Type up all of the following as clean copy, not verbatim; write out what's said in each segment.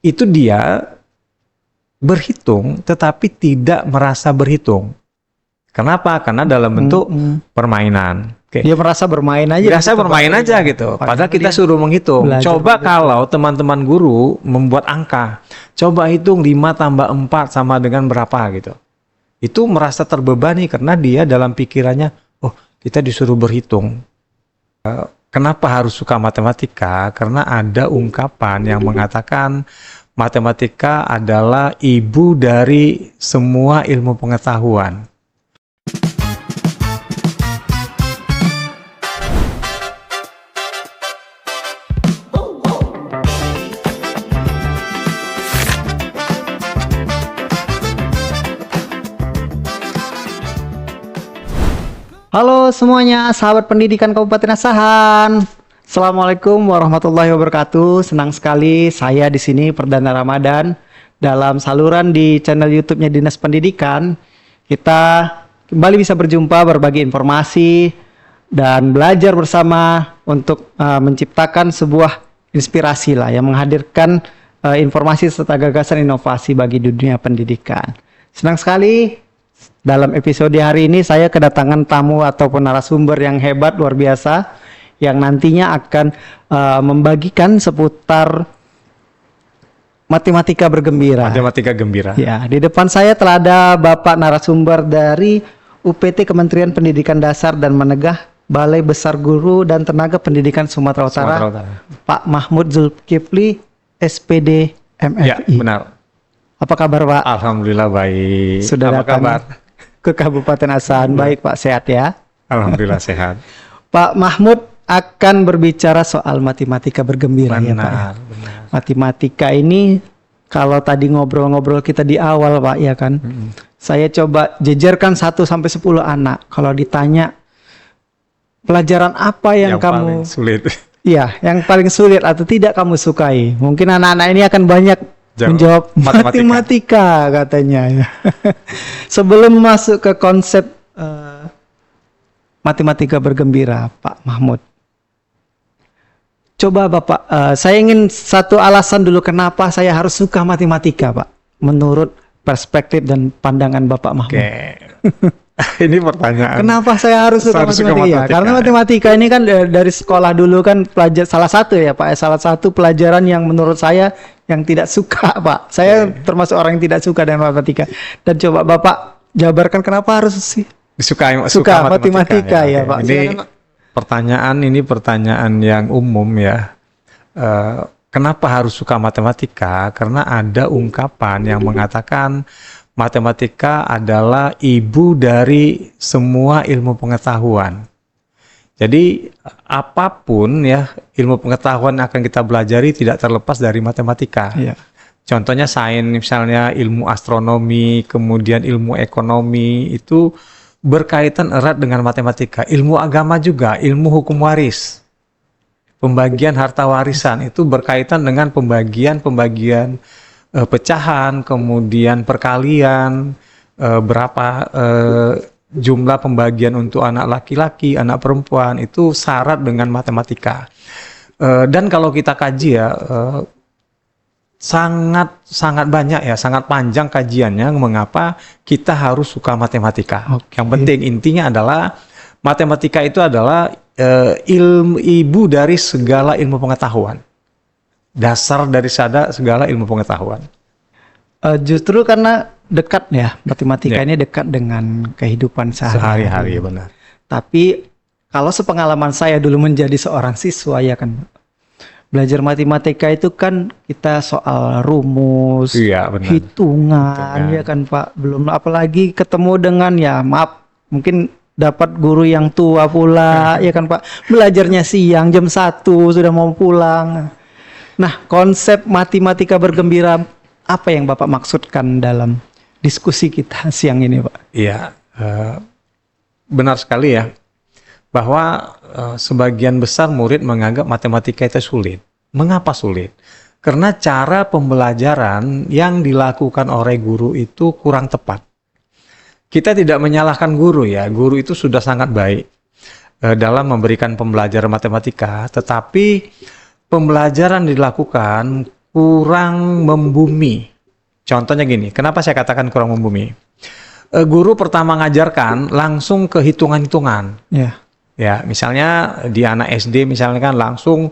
itu dia berhitung tetapi tidak merasa berhitung. Kenapa? Karena dalam bentuk permainan. Dia merasa bermain aja. Merasa bermain aja gitu. Padahal kita suruh menghitung. Coba kalau teman-teman guru membuat angka. Coba hitung 5 tambah 4 sama dengan berapa gitu. Itu merasa terbebani karena dia dalam pikirannya, oh kita disuruh berhitung. Kenapa harus suka matematika? Karena ada ungkapan yang mengatakan matematika adalah ibu dari semua ilmu pengetahuan. Halo semuanya, sahabat pendidikan Kabupaten Asahan. Assalamualaikum warahmatullahi wabarakatuh. Senang sekali saya di sini Perdana Ramadan dalam saluran di channel YouTube-nya Dinas Pendidikan. Kita kembali bisa berjumpa, berbagi informasi dan belajar bersama untuk menciptakan sebuah inspirasi lah yang menghadirkan informasi serta gagasan inovasi bagi dunia pendidikan. Senang sekali. Dalam episode hari ini saya kedatangan tamu ataupun narasumber yang hebat, luar biasa, yang nantinya akan membagikan seputar matematika bergembira. Matematika gembira. Ya, di depan saya telah ada Bapak narasumber dari UPT Kementerian Pendidikan Dasar dan Menengah, Balai Besar Guru dan Tenaga Pendidikan Sumatera Utara, Pak Mahmud Zulkifli, SPD MFI. Ya, benar. Apa kabar Pak? Alhamdulillah baik. Sudah Apa datang kabar? Ke Kabupaten Asahan. Baik Pak, sehat ya? Alhamdulillah sehat. Pak Mahmud akan berbicara soal matematika bergembira. Benar, Ya Pak ya? benar. Matematika ini kalau tadi ngobrol-ngobrol kita di awal Pak ya kan, saya coba jejerkan 1 sampai 10 anak. Kalau ditanya pelajaran apa yang kamu paling sulit? Iya, yang paling sulit atau tidak kamu sukai, mungkin anak-anak ini akan banyak menjawab matematika katanya. Sebelum masuk ke konsep matematika bergembira, Pak Mahmud, coba Bapak, saya ingin satu alasan dulu kenapa saya harus suka matematika, Pak, menurut perspektif dan pandangan Bapak Mahmud. Oke. Ini pertanyaan. Kenapa saya harus suka matematika? Ya, karena matematika ini kan dari sekolah dulu kan salah satu ya Pak, salah satu pelajaran yang menurut saya yang tidak suka Pak. Saya termasuk orang yang tidak suka dengan matematika. Dan coba Bapak jabarkan kenapa harus sih suka matematika ya Pak. Ini pertanyaan yang umum ya. Kenapa harus suka matematika? Karena ada ungkapan yang mengatakan matematika adalah ibu dari semua ilmu pengetahuan. Jadi apapun ya ilmu pengetahuan akan kita pelajari tidak terlepas dari matematika. Ya. Contohnya sains, misalnya ilmu astronomi, kemudian ilmu ekonomi itu berkaitan erat dengan matematika. Ilmu agama juga, ilmu hukum waris, pembagian harta warisan itu berkaitan dengan pembagian pecahan, kemudian perkalian, berapa jumlah pembagian untuk anak laki-laki, anak perempuan, itu syarat dengan matematika. Dan kalau kita kaji ya, sangat banyak ya, sangat panjang kajiannya mengapa kita harus suka matematika. Yang penting intinya adalah matematika itu adalah ibu dari segala ilmu pengetahuan. Dasar dari segala ilmu pengetahuan. Justru karena dekat ya, matematika ini dekat dengan kehidupan sehari-hari. Benar. Tapi kalau sepengalaman saya dulu menjadi seorang siswa ya kan, belajar matematika itu kan kita soal rumus, hitungan ya kan Pak. Belum apalagi ketemu dengan ya maaf mungkin dapat guru yang tua pula ya kan Pak. Belajarnya siang jam 1 sudah mau pulang. Nah, konsep matematika bergembira apa yang Bapak maksudkan dalam diskusi kita siang ini, Pak? Iya, benar sekali ya, bahwa sebagian besar murid menganggap matematika itu sulit. Mengapa sulit? Karena cara pembelajaran yang dilakukan oleh guru itu kurang tepat. Kita tidak menyalahkan guru ya, guru itu sudah sangat baik dalam memberikan pembelajaran matematika, tetapi pembelajaran dilakukan kurang membumi. Contohnya gini, kenapa saya katakan kurang membumi? Guru pertama ngajarkan langsung ke hitungan-hitungan. Ya. Ya, misalnya di anak SD misalnya kan langsung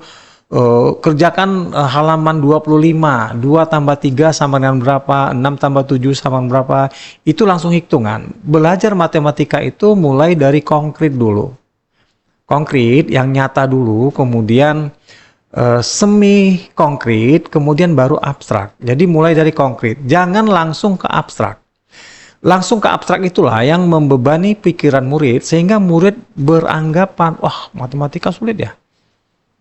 kerjakan halaman 25, 2 tambah 3 sama dengan berapa, 6 tambah 7 sama dengan berapa, itu langsung hitungan. Belajar matematika itu mulai dari konkret dulu. Konkret yang nyata dulu, kemudian semi konkret, kemudian baru abstrak. Jadi mulai dari konkret, jangan langsung ke abstrak. Langsung ke abstrak itulah yang membebani pikiran murid sehingga murid beranggapan, wah matematika sulit ya.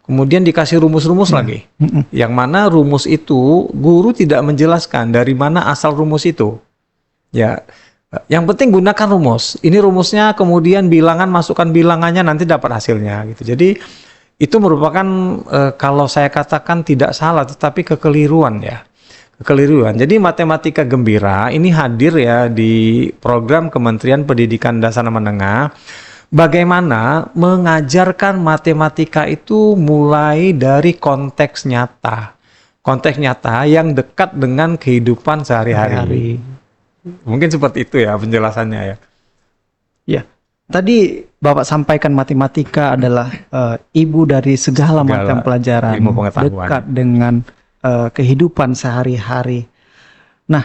Kemudian dikasih rumus-rumus lagi. Yang mana rumus itu guru tidak menjelaskan dari mana asal rumus itu. Ya, yang penting gunakan rumus. Ini rumusnya, kemudian bilangan, masukkan bilangannya, nanti dapat hasilnya gitu. Jadi itu merupakan kalau saya katakan tidak salah tetapi kekeliruan ya. Kekeliruan. Jadi matematika gembira ini hadir ya di program Kementerian Pendidikan Dasar dan Menengah. Bagaimana mengajarkan matematika itu mulai dari konteks nyata. Konteks nyata yang dekat dengan kehidupan sehari-hari. Mungkin seperti itu ya penjelasannya ya. Ya. Tadi Bapak sampaikan matematika adalah ibu dari segala macam pelajaran, ilmu pengetahuan. dekat dengan kehidupan sehari-hari. Nah,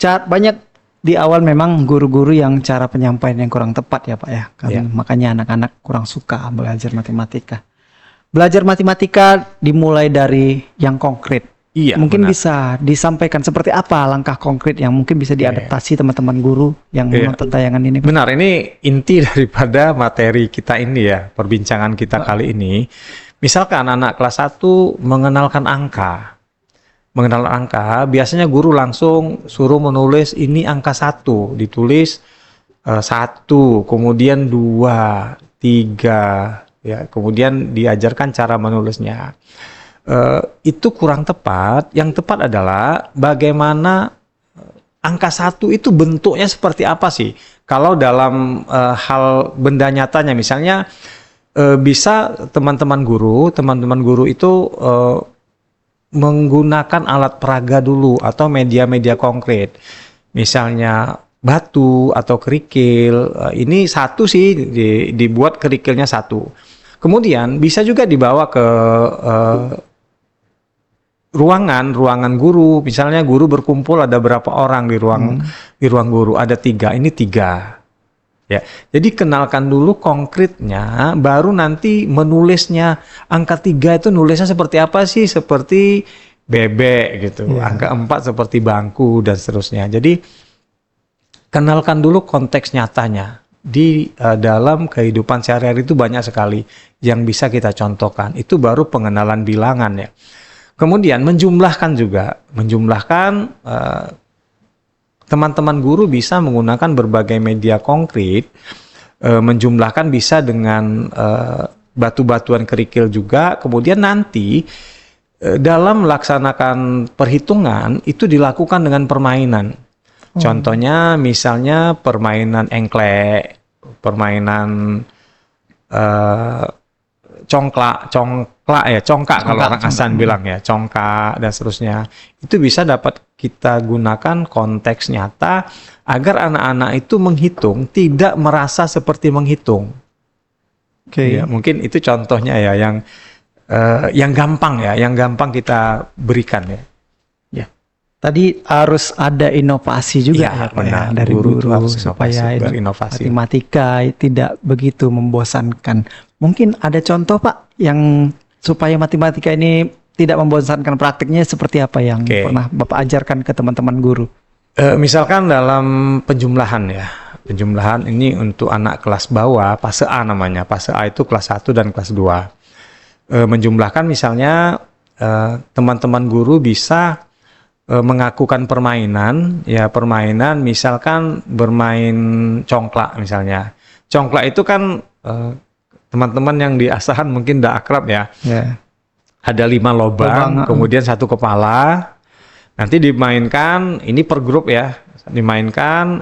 banyak di awal memang guru-guru yang cara penyampaian yang kurang tepat ya Pak ya. Makanya anak-anak kurang suka belajar matematika. Belajar matematika dimulai dari yang konkret. Iya, mungkin benar. bisa disampaikan seperti apa langkah konkret yang mungkin bisa diadaptasi teman-teman guru yang menonton tayangan ini. Benar, ini inti daripada materi kita ini ya, perbincangan kita kali ini. Misalkan anak kelas 1 mengenalkan angka. Mengenal angka, biasanya guru langsung suruh menulis ini angka 1, ditulis 1, kemudian 2, 3, ya, kemudian diajarkan cara menulisnya. Itu kurang tepat. Yang tepat adalah bagaimana angka 1 itu bentuknya seperti apa sih? Kalau dalam hal benda nyatanya, misalnya bisa teman-teman guru itu menggunakan alat peraga dulu atau media-media konkret. Misalnya batu atau kerikil. Ini 1 sih dibuat kerikilnya 1. Kemudian bisa juga dibawa ke ruangan guru. Misalnya guru berkumpul ada berapa orang di ruang guru, ada 3, ini 3 ya. Jadi kenalkan dulu konkretnya, baru nanti menulisnya. Angka 3 itu nulisnya seperti apa sih? Seperti bebek gitu. Angka 4 seperti bangku dan seterusnya. Jadi kenalkan dulu konteks nyatanya. Di dalam kehidupan sehari-hari itu banyak sekali yang bisa kita contohkan. Itu baru pengenalan bilangan ya. Kemudian menjumlahkan juga. Teman-teman guru bisa menggunakan berbagai media konkret. Menjumlahkan bisa dengan batu-batuan kerikil juga. Kemudian nanti dalam melaksanakan perhitungan itu dilakukan dengan permainan. Contohnya misalnya permainan engklek, permainan congklak kalau orang Asan bilang ya, congkak dan seterusnya. Itu bisa dapat kita gunakan konteks nyata agar anak-anak itu menghitung tidak merasa seperti menghitung. Ya, mungkin itu contohnya ya yang gampang ya, yang gampang kita berikan ya. Tadi harus ada inovasi juga ya, Pak, ya, dari guru supaya matematika tidak begitu membosankan. Mungkin ada contoh Pak yang supaya matematika ini tidak membosankan, praktiknya seperti apa yang pernah Bapak ajarkan ke teman-teman guru? Misalkan dalam penjumlahan ya. Penjumlahan ini untuk anak kelas bawah, fase A namanya. Fase A itu kelas 1 dan kelas 2. Menjumlahkan misalnya teman-teman guru bisa mengakukan permainan, ya permainan misalkan bermain congklak misalnya. Congklak itu kan teman-teman yang di Asahan mungkin udah akrab ya. Ada 5 lubang, kemudian 1 kepala. Nanti dimainkan, ini per grup ya, dimainkan,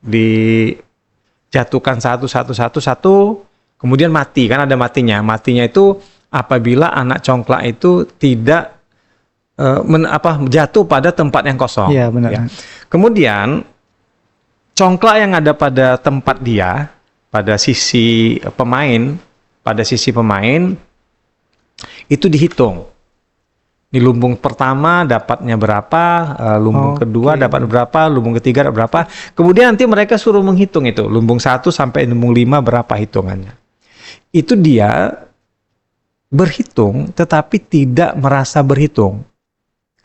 dijatuhkan satu, kemudian mati, kan ada matinya. Matinya itu apabila anak congklak itu tidak jatuh pada tempat yang kosong. Iya, benar. Ya. Kemudian congklak yang ada pada tempat dia, pada sisi pemain itu dihitung. Di lumbung pertama dapatnya berapa, lumbung kedua dapat berapa, lumbung ketiga dapat berapa. Kemudian nanti mereka suruh menghitung itu, lumbung 1 sampai lumbung 5 berapa hitungannya. Itu dia berhitung tetapi tidak merasa berhitung.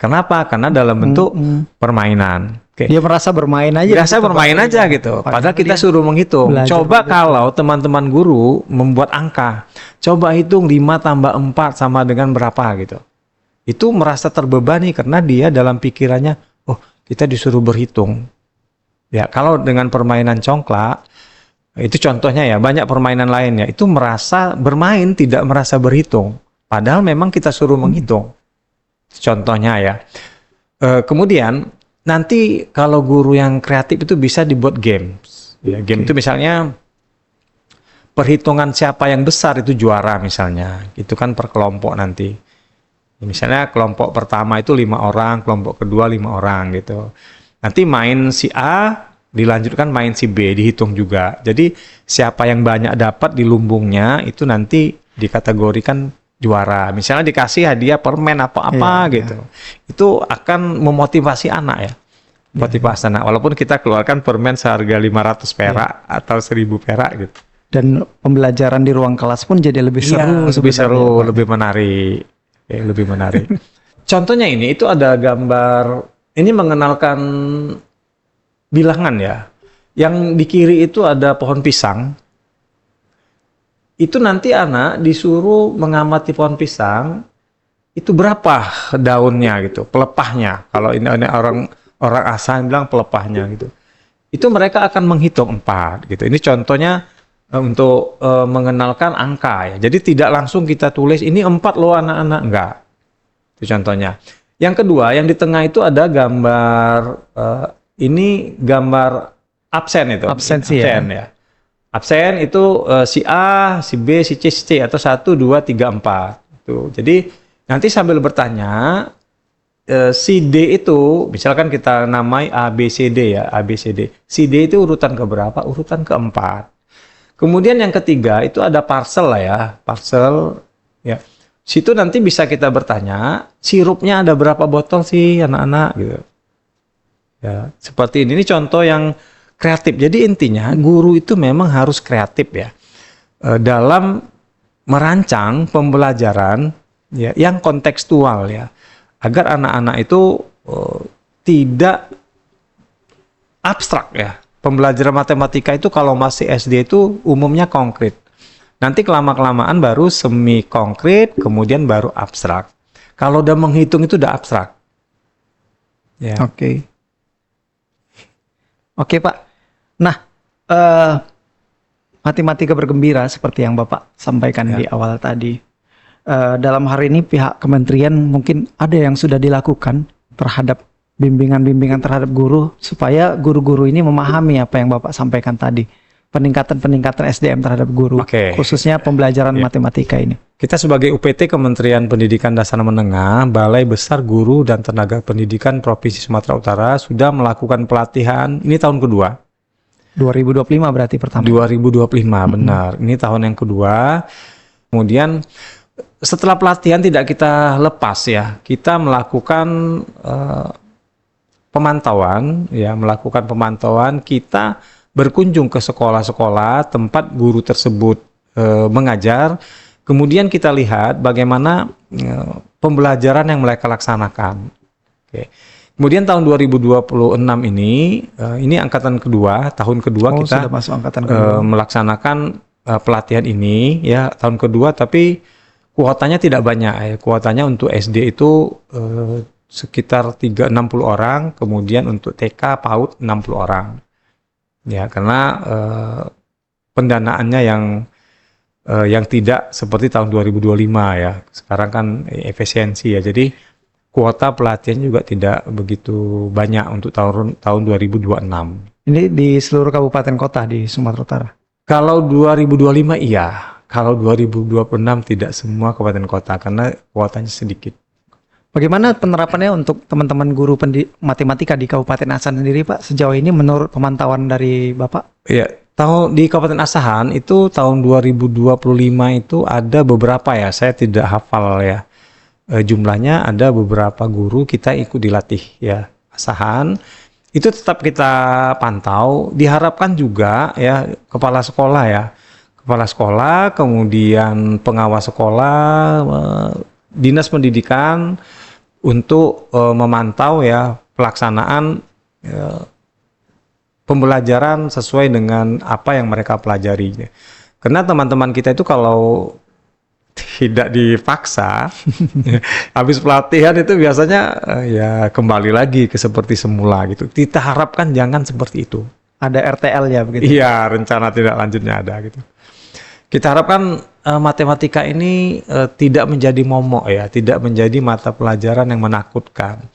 Kenapa? Karena dalam bentuk permainan. Oke. Dia merasa bermain aja. Merasa bermain aja gitu. Padahal kita suruh menghitung. Coba kalau teman-teman guru membuat angka. Coba hitung 5 tambah 4 sama dengan berapa gitu. Itu merasa terbebani karena dia dalam pikirannya, oh kita disuruh berhitung. Ya, kalau dengan permainan congklak, itu contohnya ya, banyak permainan lainnya. Itu merasa bermain, tidak merasa berhitung. Padahal memang kita suruh menghitung. Contohnya ya. Kemudian nanti kalau guru yang kreatif itu bisa dibuat games. Ya, game itu misalnya perhitungan siapa yang besar itu juara misalnya. Itu kan per kelompok nanti. Misalnya kelompok pertama itu 5 orang, kelompok kedua 5 orang gitu. Nanti main si A, dilanjutkan main si B, dihitung juga. Jadi siapa yang banyak dapat di lumbungnya itu nanti dikategorikan juara. Misalnya dikasih hadiah permen apa-apa gitu. Itu akan memotivasi anak ya. Motivasi anak. Walaupun kita keluarkan permen seharga 500 perak atau 1000 perak gitu. Dan pembelajaran di ruang kelas pun jadi lebih seru. Lebih seru, lebih menarik. Oke, lebih menarik. Contohnya ini, itu ada gambar, ini mengenalkan bilangan ya. Yang di kiri itu ada pohon pisang. Itu nanti anak disuruh mengamati pohon pisang, itu berapa daunnya gitu, pelepahnya. Kalau ini orang asal bilang pelepahnya gitu. Itu mereka akan menghitung 4 gitu. Ini contohnya untuk mengenalkan angka ya. Jadi tidak langsung kita tulis ini 4 loh anak-anak, enggak. Itu contohnya. Yang kedua, yang di tengah itu ada gambar ini gambar absen itu. Absensi ya. Absen itu si A, si B, si C, si C atau 1 2 3 4. Tuh. Jadi nanti sambil bertanya si D itu misalkan kita namai A B C D ya, A B C D. Si D itu urutan keberapa? Urutan keempat. Kemudian yang ketiga itu ada parcel lah ya, parcel ya. Situ nanti bisa kita bertanya, sirupnya ada berapa botol sih anak-anak gitu. Ya, seperti ini contoh yang kreatif. Jadi intinya guru itu memang harus kreatif ya. Dalam merancang pembelajaran ya yang kontekstual ya. Agar anak-anak itu tidak abstrak ya. Pembelajaran matematika itu kalau masih SD itu umumnya konkret. Nanti kelama-kelamaan baru semi konkret, kemudian baru abstrak. Kalau udah menghitung itu udah abstrak. Ya. Oke. Oke Pak. Nah, matematika bergembira seperti yang Bapak sampaikan di awal tadi. Dalam hari ini pihak kementerian mungkin ada yang sudah dilakukan terhadap bimbingan-bimbingan terhadap guru supaya guru-guru ini memahami apa yang Bapak sampaikan tadi, peningkatan SDM terhadap guru, khususnya pembelajaran matematika ini. Kita sebagai UPT Kementerian Pendidikan Dasar Menengah, Balai Besar Guru dan Tenaga Pendidikan Provinsi Sumatera Utara sudah melakukan pelatihan, ini tahun kedua. 2025 berarti pertama. 2025 benar, ini tahun yang kedua. Kemudian setelah pelatihan tidak kita lepas ya, kita melakukan pemantauan, kita berkunjung ke sekolah-sekolah tempat guru tersebut mengajar, kemudian kita lihat bagaimana pembelajaran yang mereka laksanakan. Oke. Kemudian tahun 2026 ini angkatan kedua, tahun kedua kita sudah masuk angkatan kedua. Melaksanakan pelatihan ini ya tahun kedua, tapi kuotanya tidak banyak ya. Kuotanya untuk SD itu sekitar 60 orang, kemudian untuk TK PAUD 60 orang. Ya, karena pendanaannya yang tidak seperti tahun 2025 ya. Sekarang kan efisiensi ya. Jadi kuota pelatihan juga tidak begitu banyak untuk tahun 2026. Ini di seluruh kabupaten kota di Sumatera Utara. Kalau 2025 iya. Kalau 2026 tidak semua kabupaten kota karena kuotanya sedikit. Bagaimana penerapannya untuk teman-teman guru matematika di Kabupaten Asahan sendiri, Pak? Sejauh ini menurut pemantauan dari Bapak? Ya, di Kabupaten Asahan itu tahun 2025 itu ada beberapa ya, saya tidak hafal ya. Jumlahnya ada beberapa guru kita ikut dilatih ya. Asahan itu tetap kita pantau, diharapkan juga ya kepala sekolah, kemudian pengawas sekolah, dinas pendidikan untuk memantau ya pelaksanaan pembelajaran sesuai dengan apa yang mereka pelajari. Karena teman-teman kita itu kalau tidak dipaksa, habis pelatihan itu biasanya ya kembali lagi ke seperti semula gitu. Kita harapkan jangan seperti itu. Ada RTL ya begitu? Iya, rencana tidak lanjutnya ada gitu. Kita harapkan matematika ini tidak menjadi momok ya, tidak menjadi mata pelajaran yang menakutkan.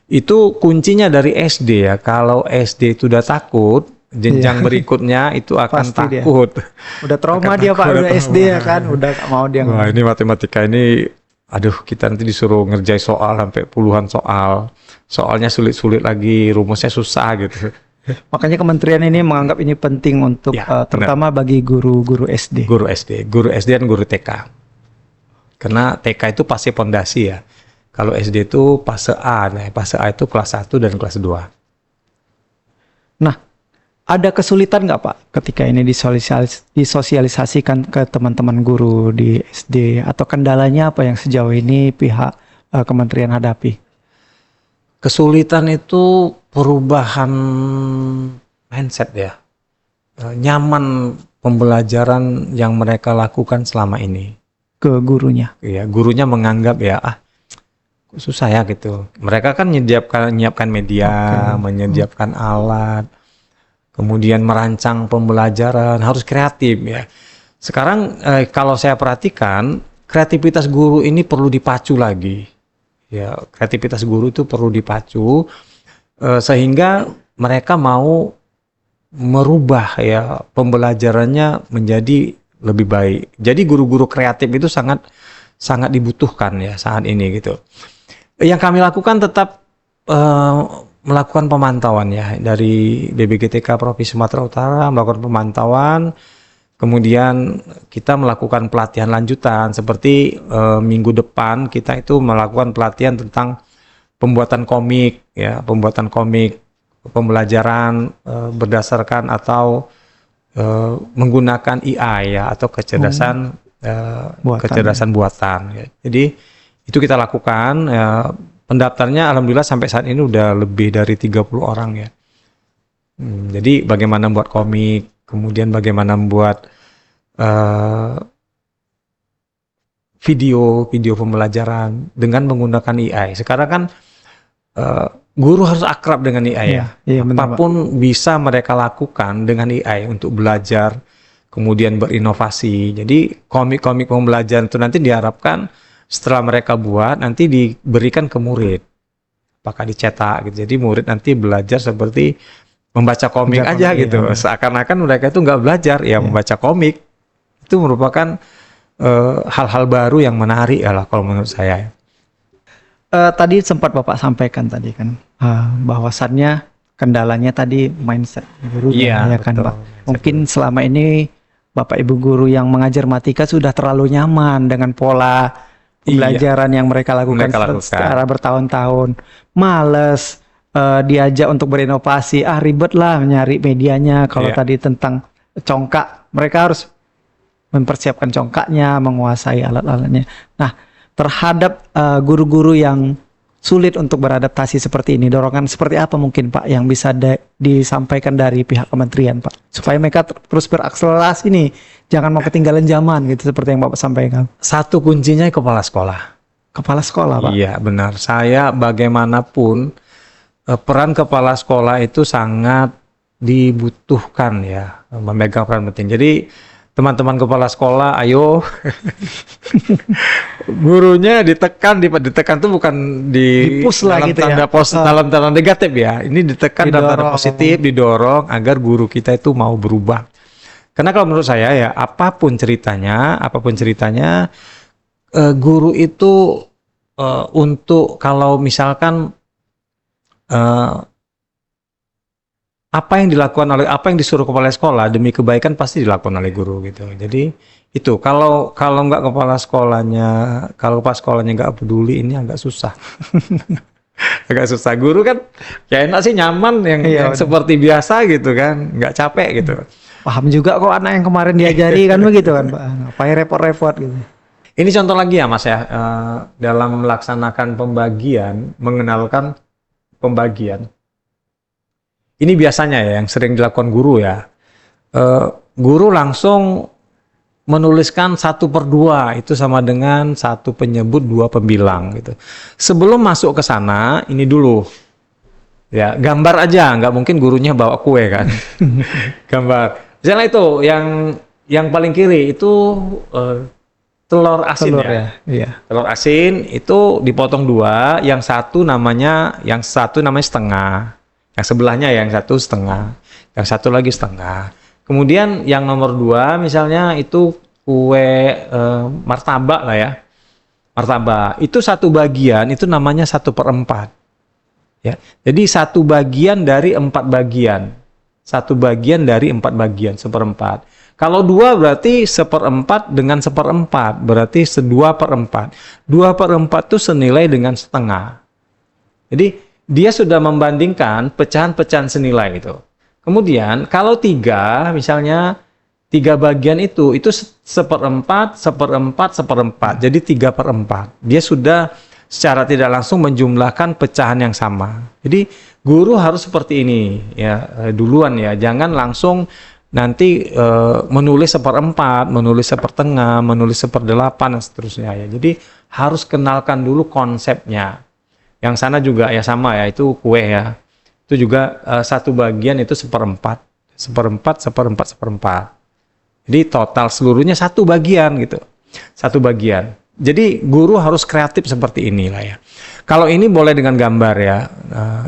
Itu kuncinya dari SD ya. Kalau SD itu udah takut, jenjang berikutnya itu akan Pasti takut. Udah trauma dia Pak, udah SD ya kan, udah gak mau dia. Wah, ini matematika ini, aduh, kita nanti disuruh ngerjain soal sampai puluhan soal. Soalnya sulit-sulit lagi, rumusnya susah gitu. Makanya kementerian ini menganggap ini penting untuk Ya, terutama bagi guru-guru SD. Guru SD dan guru TK. Karena TK itu pasti pondasi ya. Kalau SD itu fase A, nah fase A itu kelas 1 dan kelas 2. Nah, ada kesulitan nggak Pak ketika ini disosialisasikan ke teman-teman guru di SD, atau kendalanya apa yang sejauh ini pihak kementerian hadapi? Kesulitan itu perubahan mindset ya. Nyaman pembelajaran yang mereka lakukan selama ini. Ke gurunya. Ya, gurunya menganggap ya, kok susah ya gitu. Mereka kan menyiapkan media, menyediakan alat, kemudian merancang pembelajaran, harus kreatif ya. Sekarang kalau saya perhatikan, kreativitas guru ini perlu dipacu lagi. Ya, kreativitas guru itu perlu dipacu sehingga mereka mau merubah ya pembelajarannya menjadi lebih baik. Jadi guru-guru kreatif itu sangat dibutuhkan ya saat ini gitu. Yang kami lakukan tetap melakukan pemantauan ya dari BBGTK Provinsi Sumatera Utara, melakukan pemantauan. Kemudian kita melakukan pelatihan lanjutan seperti minggu depan kita itu melakukan pelatihan tentang pembuatan komik ya, pembuatan komik pembelajaran berdasarkan atau menggunakan AI ya, atau kecerdasan kecerdasan buatan ya. Jadi itu kita lakukan ya, pendaftarnya alhamdulillah sampai saat ini udah lebih dari 30 orang ya. Jadi bagaimana membuat komik, kemudian bagaimana membuat video pembelajaran dengan menggunakan AI. Sekarang kan guru harus akrab dengan AI ya. Iya, Apapun bisa mereka lakukan dengan AI untuk belajar, kemudian berinovasi. Jadi komik-komik pembelajaran itu nanti diharapkan setelah mereka buat nanti diberikan ke murid. Apakah dicetak gitu. Jadi murid nanti belajar seperti membaca komik aja gitu. Iya. Seakan-akan mereka itu nggak belajar ya, membaca komik. Itu merupakan hal-hal baru yang menarik ya lah kalau menurut saya. Tadi sempat Bapak sampaikan tadi kan bahwasannya kendalanya tadi mindset gurunya ya kan betul. Pak. Mungkin selama ini Bapak Ibu guru yang mengajar matematika sudah terlalu nyaman dengan pola pembelajaran yang mereka lakukan secara bertahun-tahun. Males diajak untuk berinovasi, ribet lah nyari medianya. Kalau tadi tentang congkak, mereka harus mempersiapkan congkaknya, menguasai alat-alatnya. Nah, terhadap guru-guru yang sulit untuk beradaptasi seperti ini, dorongan seperti apa mungkin Pak yang bisa disampaikan dari pihak kementerian Pak, supaya mereka terus berakselerasi nih, jangan mau ketinggalan zaman gitu seperti yang Bapak sampaikan. Satu kuncinya kepala sekolah. Kepala sekolah Pak? Iya benar, saya bagaimanapun peran kepala sekolah itu sangat dibutuhkan ya, memegang peran penting. Jadi teman-teman kepala sekolah, ayo gurunya ditekan itu bukan di-push lah dalam gitu tanda ya. Dalam tanda negatif ya. Ini ditekan dalam tanda positif, didorong agar guru kita itu mau berubah. Karena kalau menurut saya ya, apapun ceritanya, guru itu untuk kalau misalkan eh, apa yang disuruh kepala sekolah demi kebaikan pasti dilakukan oleh guru gitu. Jadi itu kalau nggak kalau kepala sekolahnya nggak peduli, ini agak susah. Agak susah. Guru kan ya enak sih, nyaman yang seperti biasa gitu kan, nggak capek gitu. Paham juga kok anak yang kemarin diajari kan begitu kan Pak. Ngapain repot-repot gitu. Ini contoh lagi ya Mas ya, dalam melaksanakan pembagian, mengenalkan pembagian. Ini biasanya ya yang sering dilakukan guru ya. Guru langsung menuliskan 1/2, itu sama dengan 1 penyebut 2 pembilang gitu. Sebelum masuk ke sana, ini dulu ya, gambar aja, nggak mungkin gurunya bawa kue kan. Gambar. Misalnya itu yang paling kiri itu telur asin ya. Iya. Telur asin itu dipotong 2, yang satu namanya setengah, yang sebelahnya yang satu setengah, yang satu lagi setengah. Kemudian yang nomor 2 misalnya itu kue martabak lah ya. Martabak itu 1 bagian itu namanya 1/4. Ya. Jadi 1 bagian dari 4 bagian. 1 bagian dari 4 bagian, 1/4. Kalau 2 berarti 1/4 dengan 1/4, berarti 2/4. 2/4 itu senilai dengan setengah. Jadi dia sudah membandingkan pecahan-pecahan senilai itu. Kemudian kalau 3, misalnya 3 bagian itu 1/4, 1/4, 1/4. Jadi 3/4. Dia sudah secara tidak langsung menjumlahkan pecahan yang sama. Jadi guru harus seperti ini ya, duluan ya. Jangan langsung nanti menulis 1/4, menulis 1/2, menulis 1/8 dan seterusnya ya. Jadi harus kenalkan dulu konsepnya. Yang sana juga ya sama ya, itu kue ya. Itu juga 1 bagian itu 1/4, 1/4, 1/4, 1/4. Jadi total seluruhnya 1 bagian gitu. 1 bagian. Jadi guru harus kreatif seperti inilah ya. Kalau ini boleh dengan gambar ya.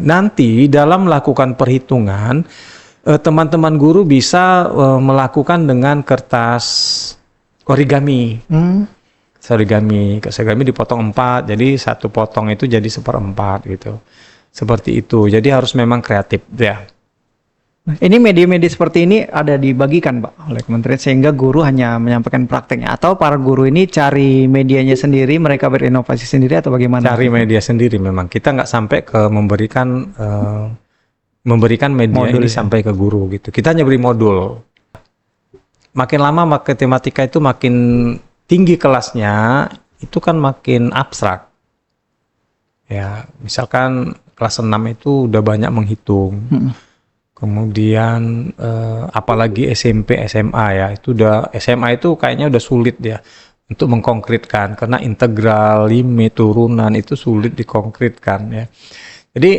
Nanti dalam melakukan perhitungan, teman-teman guru bisa melakukan dengan kertas origami. Origami dipotong 4, jadi 1 potong itu jadi 1/4 gitu. Seperti itu. Jadi harus memang kreatif ya. Ini media-media seperti ini ada dibagikan Pak oleh Kementerian sehingga guru hanya menyampaikan prakteknya, atau para guru ini cari medianya sendiri, mereka berinovasi sendiri atau bagaimana? Cari media sendiri memang. Kita nggak sampai ke memberikan media modul ini ya, sampai ke guru gitu. Kita hanya beri modul. Makin lama matematika itu makin tinggi kelasnya, itu kan makin abstrak. Ya, misalkan kelas 6 itu udah banyak menghitung. Kemudian apalagi SMP, SMA ya, itu udah SMA itu kayaknya udah sulit ya untuk mengkonkretkan karena integral, limit, turunan itu sulit dikonkretkan ya. Jadi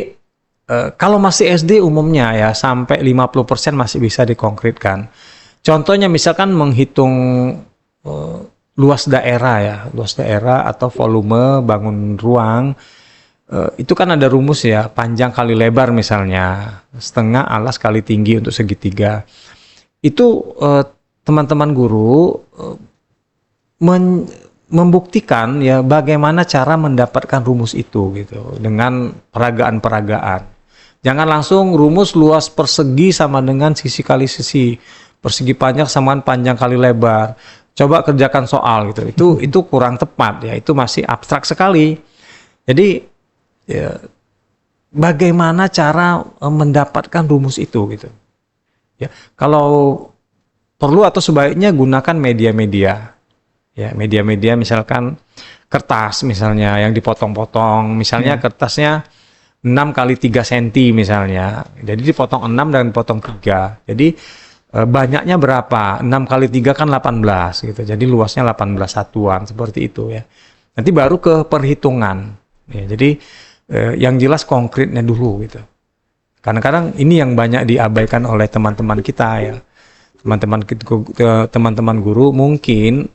kalau masih SD umumnya ya sampai 50% masih bisa dikonkretkan. Contohnya misalkan menghitung luas daerah atau volume bangun ruang. Itu kan ada rumus ya, panjang kali lebar misalnya, setengah alas kali tinggi untuk segitiga. Itu teman-teman guru membuktikan ya bagaimana cara mendapatkan rumus itu gitu dengan peragaan-peragaan. Jangan langsung rumus luas persegi sama dengan sisi kali sisi, persegi panjang sama dengan panjang kali lebar. Coba kerjakan soal gitu. Itu kurang tepat ya, itu masih abstrak sekali. Jadi ya, bagaimana cara mendapatkan rumus itu gitu. Ya, kalau perlu atau sebaiknya gunakan media-media. Ya, media-media misalkan kertas misalnya yang dipotong-potong, misalnya kertasnya 6 kali 3 cm misalnya. Jadi dipotong 6 dan potong 3. Jadi banyaknya berapa? 6 kali 3 kan 18 gitu. Jadi luasnya 18 satuan seperti itu ya. Nanti baru ke perhitungan. Ya, jadi yang jelas konkretnya dulu gitu. Kadang-kadang ini yang banyak diabaikan oleh teman-teman kita ya. Teman-teman guru mungkin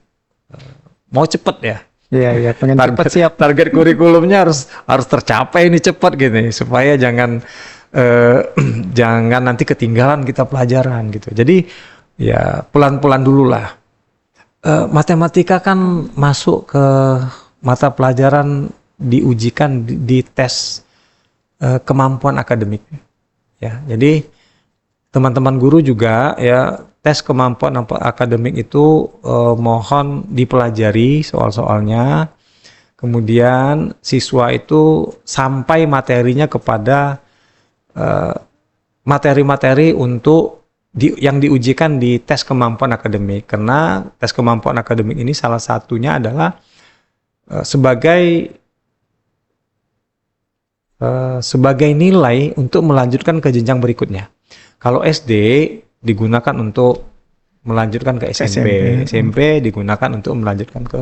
mau cepet ya. Iya, pengen cepet siap. Target kurikulumnya harus tercapai ini cepat gitu supaya jangan nanti ketinggalan kita pelajaran gitu. Jadi ya pelan-pelan dulu lah. Matematika kan masuk ke mata pelajaran diujikan di tes kemampuan akademik. Ya, jadi teman-teman guru juga ya tes kemampuan akademik itu mohon dipelajari soal-soalnya. Kemudian siswa itu sampai materinya kepada materi-materi untuk yang diujikan di tes kemampuan akademik. Karena tes kemampuan akademik ini salah satunya adalah sebagai nilai untuk melanjutkan ke jenjang berikutnya. Kalau SD digunakan untuk melanjutkan ke SMP, SMP digunakan untuk melanjutkan ke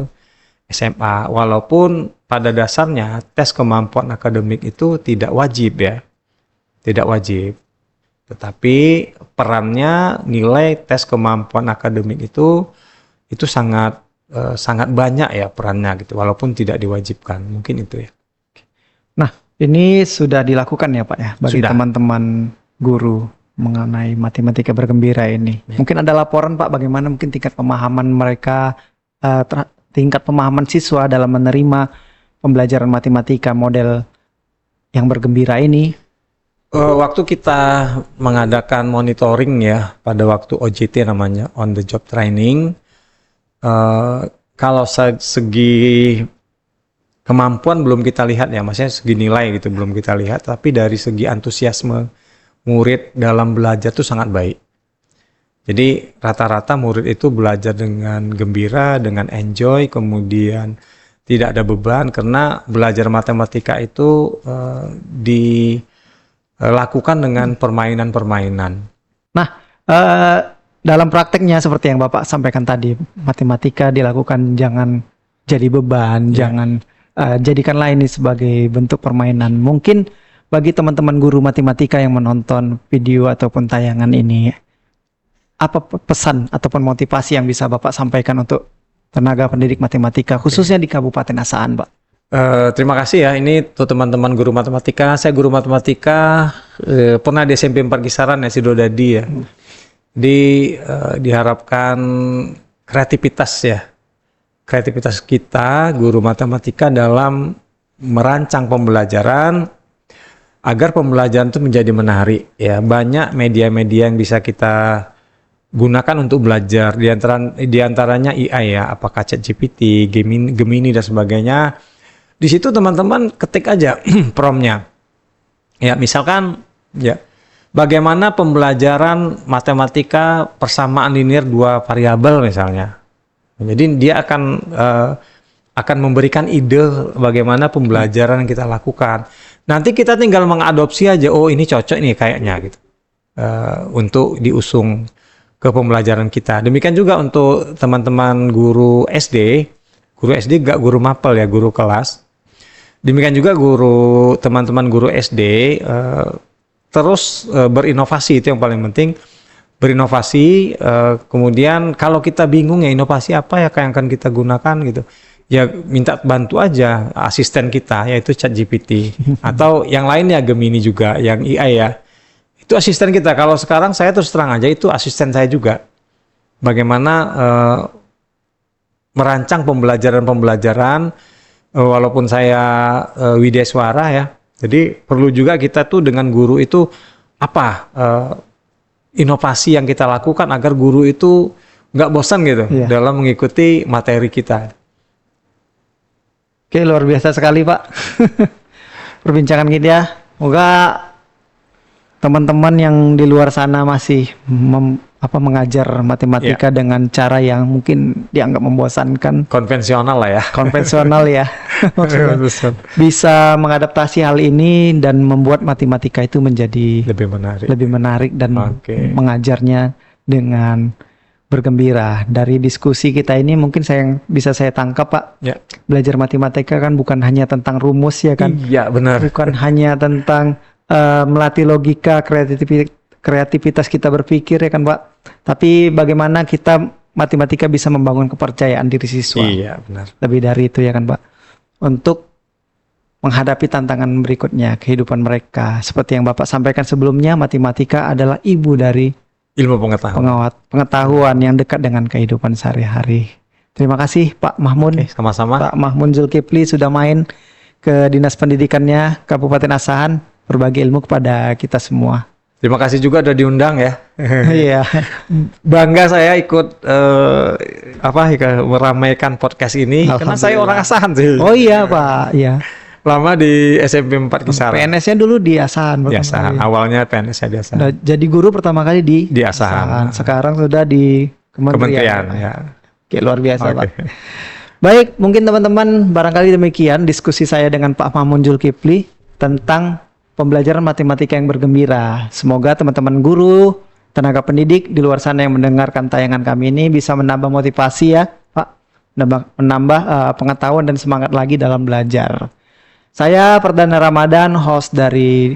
SMA. Walaupun pada dasarnya tes kemampuan akademik itu tidak wajib ya, tidak wajib. Tetapi perannya nilai tes kemampuan akademik itu sangat sangat banyak ya perannya gitu, walaupun tidak diwajibkan. Mungkin itu ya. Nah, ini sudah dilakukan ya Pak ya bagi Sudah. teman-teman guru mengenai matematika bergembira ini. Ya. Mungkin ada laporan Pak bagaimana mungkin tingkat pemahaman mereka, tingkat pemahaman siswa dalam menerima pembelajaran matematika model yang bergembira ini. Waktu kita mengadakan monitoring ya pada waktu OJT namanya on the job training, kalau segi kemampuan belum kita lihat ya, maksudnya segi nilai gitu belum kita lihat, tapi dari segi antusiasme murid dalam belajar itu sangat baik. Jadi rata-rata murid itu belajar dengan gembira, dengan enjoy, kemudian tidak ada beban karena belajar matematika itu dilakukan dengan permainan-permainan. Nah, dalam prakteknya seperti yang Bapak sampaikan tadi, matematika dilakukan jangan jadi beban, jangan jadikanlah ini sebagai bentuk permainan. Mungkin bagi teman-teman guru matematika yang menonton video ataupun tayangan ini, apa pesan ataupun motivasi yang bisa Bapak sampaikan untuk tenaga pendidik matematika, khususnya di Kabupaten Asahan, Pak? Terima kasih ya, ini tuh teman-teman guru matematika. Saya guru matematika, pernah di SMP 4 Kisaran ya, Sidodadi ya. Diharapkan kreativitas ya. Kreativitas kita, guru matematika dalam merancang pembelajaran, agar pembelajaran itu menjadi menarik ya. Banyak media-media yang bisa kita gunakan untuk belajar, di antaranya AI ya, apakah ChatGPT, Gemini dan sebagainya. Di situ teman-teman ketik aja promptnya. Ya, misalkan ya, bagaimana pembelajaran matematika persamaan linear dua variabel misalnya. Jadi dia akan memberikan ide bagaimana pembelajaran yang kita lakukan. Nanti kita tinggal mengadopsi aja, oh ini cocok nih kayaknya gitu, untuk diusung ke pembelajaran kita. Demikian juga untuk teman-teman guru SD gak guru mapel ya, guru kelas. Demikian juga teman-teman guru SD terus berinovasi, itu yang paling penting. Berinovasi, kemudian kalau kita bingung ya inovasi apa ya yang akan kita gunakan gitu. Ya minta bantu aja asisten kita yaitu ChatGPT atau yang lainnya Gemini juga, yang AI ya. Itu asisten kita. Kalau sekarang saya terus terang aja itu asisten saya juga. Bagaimana merancang pembelajaran walaupun saya widesuara ya. Jadi perlu juga kita tuh dengan guru itu apa inovasi yang kita lakukan agar guru itu nggak bosan gitu dalam mengikuti materi kita. Oke, luar biasa sekali Pak perbincangan kita. Semoga teman-teman yang di luar sana masih mengajar matematika dengan cara yang mungkin dianggap membosankan, konvensional lah ya. Konvensional ya. Maksudnya bisa mengadaptasi hal ini dan membuat matematika itu menjadi lebih menarik dan mengajarnya dengan bergembira. Dari diskusi kita ini mungkin bisa saya tangkap Pak, belajar matematika kan bukan hanya tentang rumus ya kan? Iya benar. Bukan hanya tentang melatih logika, kreativitas kita berpikir ya kan Pak, tapi bagaimana kita matematika bisa membangun kepercayaan diri siswa. Iya benar. Lebih dari itu ya kan Pak, untuk menghadapi tantangan berikutnya kehidupan mereka. Seperti yang Bapak sampaikan sebelumnya, matematika adalah ibu dari ilmu pengetahuan yang dekat dengan kehidupan sehari-hari. Terima kasih Pak Mahmun. Sama-sama. Pak Mahmun Zulkifli sudah main ke Dinas Pendidikannya Kabupaten Asahan berbagi ilmu kepada kita semua. Terima kasih juga udah diundang ya. Iya. Bangga saya ikut meramaikan podcast ini karena saya orang Asahan sih. Oh iya Pak, iya. Lama di SMP 4 Kisaran. PNS-nya dulu di Asahan. Di Asahan. Awalnya PNS-nya di Asahan. Nah, jadi guru pertama kali di Asahan. Sekarang sudah di Kementerian ya. Oke, luar biasa Oke. Pak. Baik, mungkin teman-teman barangkali demikian diskusi saya dengan Pak Mamun Zulkifli tentang pembelajaran matematika yang bergembira. Semoga teman-teman guru, tenaga pendidik di luar sana yang mendengarkan tayangan kami ini bisa menambah motivasi ya, Pak. Menambah pengetahuan dan semangat lagi dalam belajar. Saya Perdana Ramadan, host dari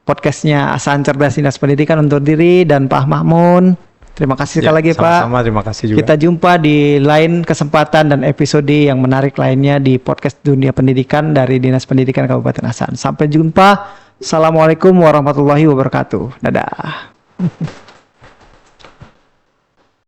podcastnya Asahan Cerdas Dinas Pendidikan undur diri, dan Pak Mamun. Terima kasih sekali lagi Pak. Sama-sama, terima kasih juga. Kita jumpa di lain kesempatan dan episode yang menarik lainnya di podcast Dunia Pendidikan dari Dinas Pendidikan Kabupaten Asahan. Sampai jumpa. Assalamualaikum warahmatullahi wabarakatuh. Dadah.